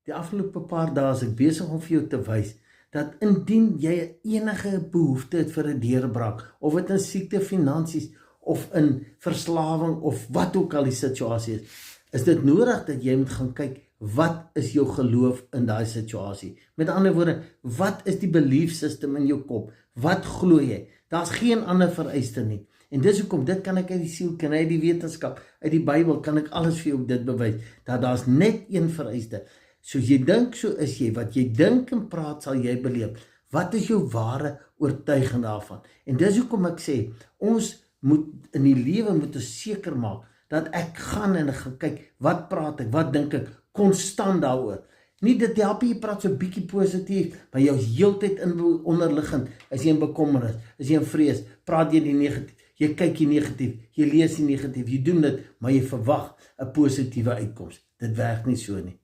Die afgelope paar dae is ek besig om vir jou te wys, dat indien jy enige behoefte het vir 'n deurbraak, of dit in siekte, finansies, of in verslawing, of wat ook al die situasie is dit nodig dat jy moet gaan kyk, wat is jou geloof in daai situasie? Met ander woorde, wat is die belief system in jou kop? Wat glo jy? Daar's geen ander vereiste nie. En dis hoekom, dit kan ek uit die siel, kan uit die wetenskap, uit die Bybel, kan ek alles vir jou dit bewys, dat daar's net een vereiste. So jy dink, so is jy, wat jy dink en praat sal jy beleef. Wat is jou ware oortuiging daarvan? En dis hoekom ek sê, ons moet in die lewe moet ons seker maak, dat ek gaan en ek gaan kyk, wat praat ek, wat dink ek, konstant daaroor. Nie dit help jy praat so bietjie positief, maar jy is heeltyd onderliggend, is jy in bekommernis, is jy in vrees, praat jy die negatief, jy kyk die negatief, jy lees die negatief, jy doen dit, maar jy verwag 'n positiewe uitkoms. Dit werk nie so nie.